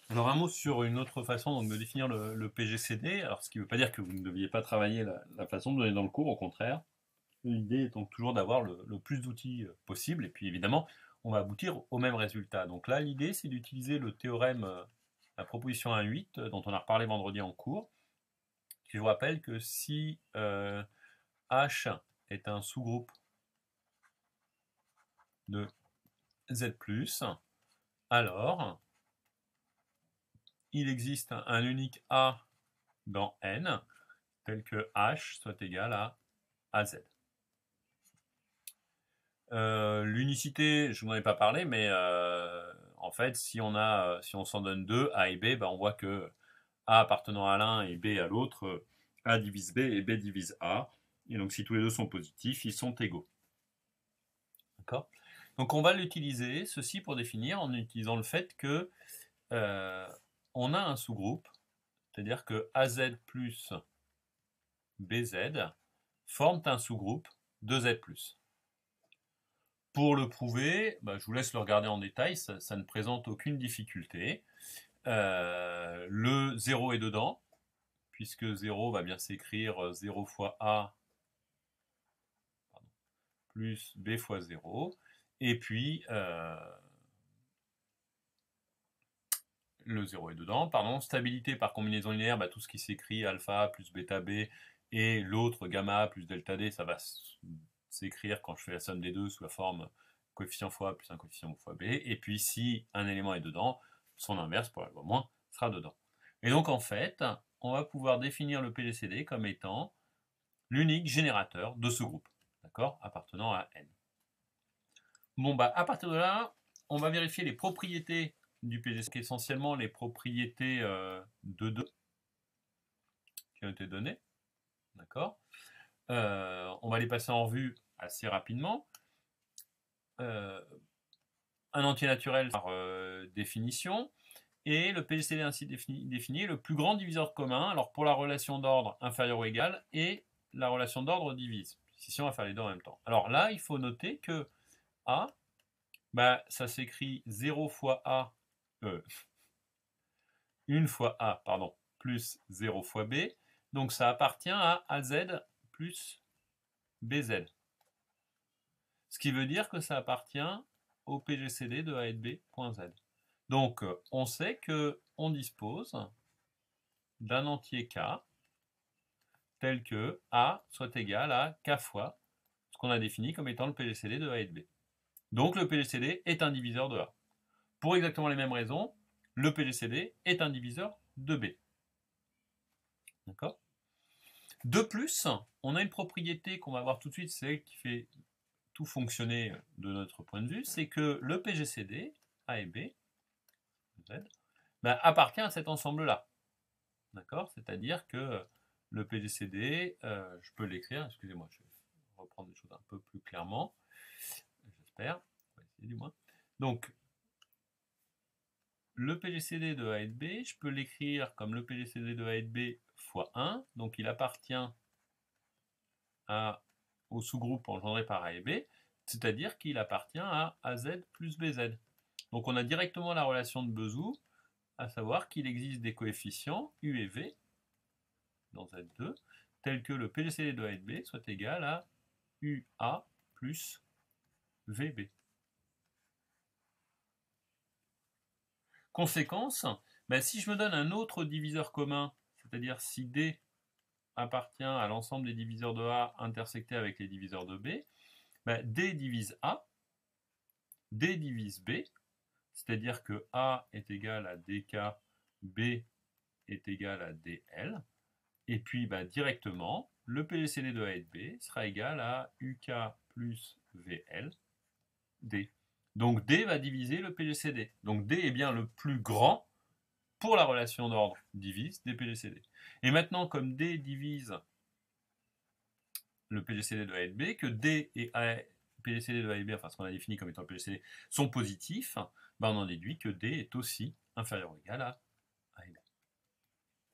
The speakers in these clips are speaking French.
Alors un mot sur une autre façon donc, de définir le PGCD, alors ce qui ne veut pas dire que vous ne deviez pas travailler la façon de donner dans le cours, au contraire. L'idée est donc toujours d'avoir le plus d'outils possible, et puis évidemment, on va aboutir au même résultat. Donc là, l'idée, c'est d'utiliser le théorème, la proposition 1.8, dont on a reparlé vendredi en cours, qui je vous rappelle que si H est un sous-groupe de Z+, alors il existe un unique A dans N, tel que H soit égal à AZ. L'unicité, je ne vous en ai pas parlé, mais en fait, si on s'en donne deux, A et B, ben, on voit que A appartenant à l'un et B à l'autre, A divise B et B divise A. Et donc, si tous les deux sont positifs, ils sont égaux. D'accord? Donc, on va l'utiliser, ceci pour définir, en utilisant le fait que on a un sous-groupe, c'est-à-dire que AZ plus BZ forment un sous-groupe de Z+. Pour le prouver, bah, je vous laisse le regarder en détail, ça ne présente aucune difficulté. Le 0 est dedans, puisque 0 va bien s'écrire 0 fois A plus B fois 0. Et puis, le 0 est dedans. Pardon. Stabilité par combinaison linéaire, bah, tout ce qui s'écrit alpha plus bêta B et l'autre gamma plus delta D, ça va s'écrire quand je fais la somme des deux sous la forme coefficient fois A plus un coefficient fois B. Et puis si un élément est dedans, son inverse pour la loi moins sera dedans. Et donc en fait, on va pouvoir définir le PGCD comme étant l'unique générateur de ce groupe, d'accord, appartenant à N. Bon bah à partir de là, on va vérifier les propriétés du PGCD, essentiellement les propriétés de 2 qui ont été données, d'accord. On va les passer en revue assez rapidement. Un entier naturel par définition, et le PGCD ainsi défini est le plus grand diviseur commun, alors pour la relation d'ordre inférieur ou égal, et la relation d'ordre divise. Ici, on va faire les deux en même temps. Alors là, il faut noter que A, bah, ça s'écrit 0 fois A, 1 fois A, pardon, plus 0 fois B, donc ça appartient à AZ plus BZ. Ce qui veut dire que ça appartient au PGCD de A et de B.Z. Donc, on sait qu'on dispose d'un entier K tel que A soit égal à K fois ce qu'on a défini comme étant le PGCD de A et de B. Donc, le PGCD est un diviseur de A. Pour exactement les mêmes raisons, le PGCD est un diviseur de B. D'accord? De plus, on a une propriété qu'on va voir tout de suite, c'est celle qui fait tout fonctionner de notre point de vue, c'est que le PGCD, A et B, Z, bah, appartient à cet ensemble-là. D'accord? C'est-à-dire que le PGCD, je peux l'écrire, excusez-moi, je vais reprendre les choses un peu plus clairement, j'espère, on va essayer du moins. Donc, le PGCD de A et de B, je peux l'écrire comme le PGCD de A et de B fois 1, donc il appartient au sous-groupe engendré par A et B, c'est-à-dire qu'il appartient à AZ plus BZ. Donc on a directement la relation de Bezout, à savoir qu'il existe des coefficients U et V dans Z2, tels que le PGCD de A et de B soit égal à UA plus VB. Conséquence, ben si je me donne un autre diviseur commun, c'est-à-dire si D appartient à l'ensemble des diviseurs de A intersectés avec les diviseurs de B, ben D divise A, D divise B, c'est-à-dire que A est égal à DK, B est égal à DL, et puis bah, directement, le PGCD de A et de B sera égal à UK plus VL, D. Donc D va diviser le PGCD. Donc D est bien le plus grand pour la relation d'ordre divise des PGCD. Et maintenant, comme D divise le PGCD de A et de B, que D et PGCD de A et B, enfin ce qu'on a défini comme étant le PGCD, sont positifs, ben on en déduit que D est aussi inférieur ou égal à A et B.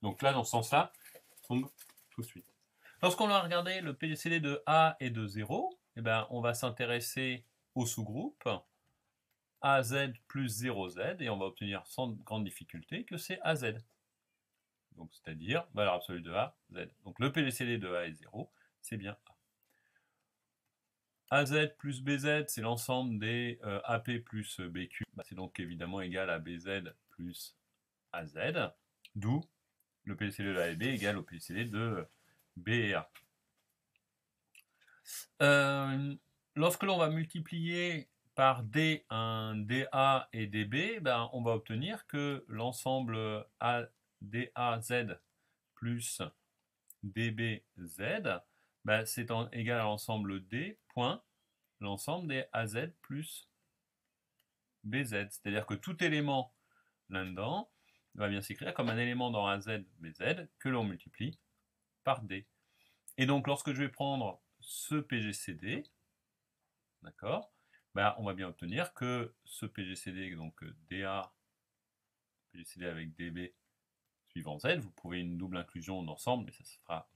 Donc là, dans ce sens-là, on tombe tout de suite. Lorsqu'on va regarder le PGCD de A et de 0, eh ben, on va s'intéresser au sous-groupe AZ plus 0Z, et on va obtenir sans grande difficulté que c'est AZ. Donc, c'est-à-dire valeur absolue de A, Z. Donc, le PGCD de A est 0, c'est bien A. AZ plus BZ, c'est l'ensemble des AP plus BQ. Bah, c'est donc évidemment égal à BZ plus AZ, d'où le PGCD de A et B égale au PGCD de B et A. Lorsque l'on va multiplier par D un DA et DB, ben, on va obtenir que l'ensemble DAZ plus DBZ, ben, c'est égal à l'ensemble D point l'ensemble des AZ plus BZ. C'est-à-dire que tout élément là-dedans va bien s'écrire comme un élément dans AZ BZ que l'on multiplie par D. Et donc lorsque je vais prendre ce PGCD, d'accord, ben, on va bien obtenir que ce PGCD, donc DA, PGCD avec DB suivant Z, vous pouvez une double inclusion d'ensemble, mais ça se fera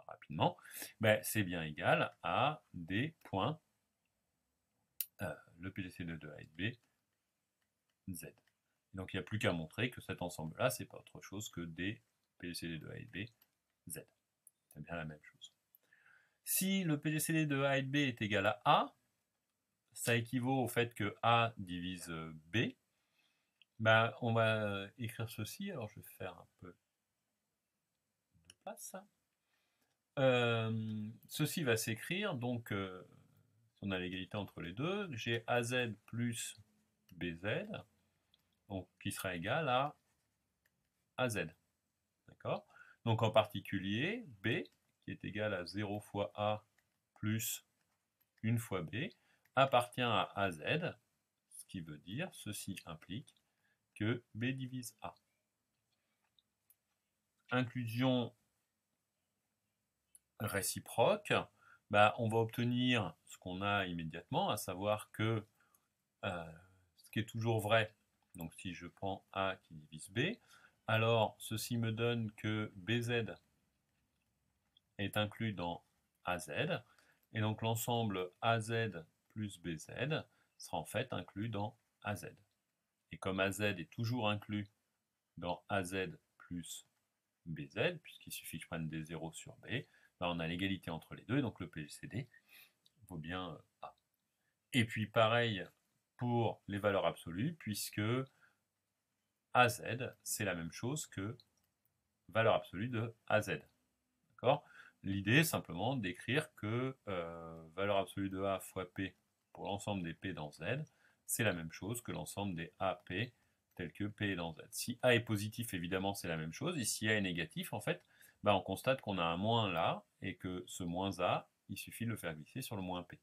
rapidement, ben, c'est bien égal à D point le PGCD de A et de B, Z. Donc il n'y a plus qu'à montrer que cet ensemble-là, c'est pas autre chose que D PGCD de A et de B, Z. C'est bien la même chose. Si le PGCD de A et de B est égal à A, ça équivaut au fait que A divise B. Ben, on va écrire ceci. Alors je vais faire un peu de place. Ceci va s'écrire, donc si on a l'égalité entre les deux, j'ai AZ plus BZ, donc, qui sera égal à AZ. D'accord? Donc en particulier, B, qui est égal à 0 fois A plus 1 fois B, appartient à AZ, ce qui veut dire, ceci implique que B divise A. Inclusion réciproque, bah, on va obtenir ce qu'on a immédiatement, à savoir que ce qui est toujours vrai, donc si je prends A qui divise B, alors ceci me donne que BZ est inclus dans AZ, et donc l'ensemble AZ plus BZ sera en fait inclus dans AZ. Et comme AZ est toujours inclus dans AZ plus BZ, puisqu'il suffit que je prenne des 0 sur B, ben on a l'égalité entre les deux, et donc le PGCD vaut bien A. Et puis pareil pour les valeurs absolues, puisque AZ, c'est la même chose que valeur absolue de AZ. D'accord ? L'idée est simplement d'écrire que valeur absolue de A fois P pour l'ensemble des P dans Z, c'est la même chose que l'ensemble des AP tels que P est dans Z. Si A est positif, évidemment, c'est la même chose. Et si A est négatif, en fait, ben, on constate qu'on a un moins là et que ce moins A, il suffit de le faire glisser sur le moins P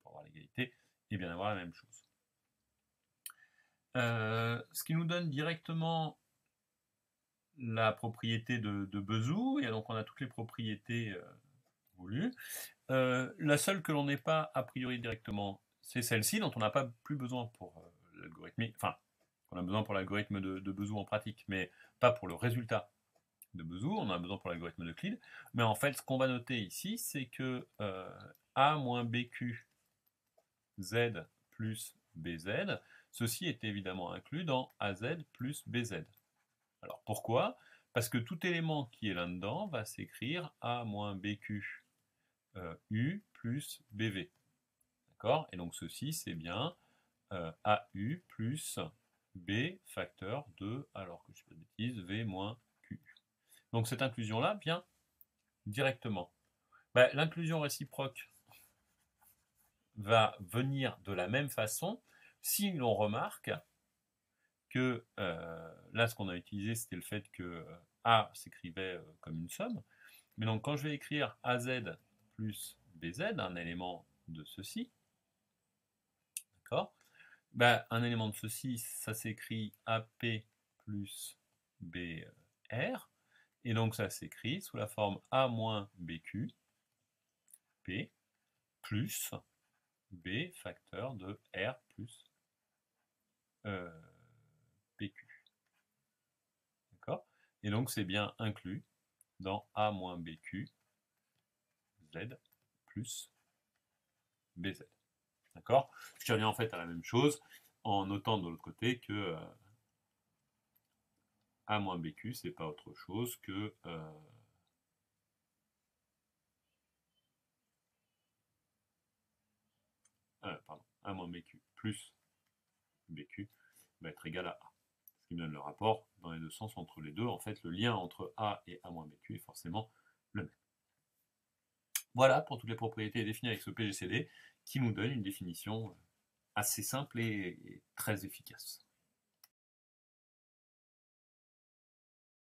pour avoir l'égalité et bien avoir la même chose. Ce qui nous donne directement la propriété de Bezout, et donc on a toutes les propriétés voulues. La seule que l'on n'ait pas a priori directement, c'est celle-ci, dont on n'a pas plus besoin pour l'algorithme, enfin, on a besoin pour l'algorithme de Bezout en pratique, mais pas pour le résultat de Bezout, on a besoin pour l'algorithme d'Euclide. Mais en fait, ce qu'on va noter ici, c'est que A moins BQ Z plus BZ, ceci est évidemment inclus dans AZ plus BZ. Alors pourquoi? Parce que tout élément qui est là-dedans va s'écrire A moins BQ U plus BV. D'accord? Et donc ceci, c'est bien AU plus B facteur de, alors que je ne dis pas de bêtises, V moins QU. Donc cette inclusion-là vient directement. Ben, l'inclusion réciproque va venir de la même façon si l'on remarque que là, ce qu'on a utilisé, c'était le fait que A s'écrivait comme une somme. Mais donc, quand je vais écrire AZ plus BZ, un élément de ceci, d'accord, ben, un élément de ceci, ça s'écrit AP plus BR, et donc ça s'écrit sous la forme A moins BQ, P, plus B facteur de R plus PQ. D'accord? Et donc c'est bien inclus dans A moins BQ Z plus BZ. D'accord? Ce qui revient en fait à la même chose. en notant de l'autre côté que A moins BQ, c'est pas autre chose que A moins BQ plus BQ va être égal à A. Ce qui me donne le rapport dans les deux sens entre les deux. En fait, le lien entre A et A moins BQ est forcément le même. Voilà pour toutes les propriétés définies avec ce PGCD qui nous donne une définition assez simple et très efficace.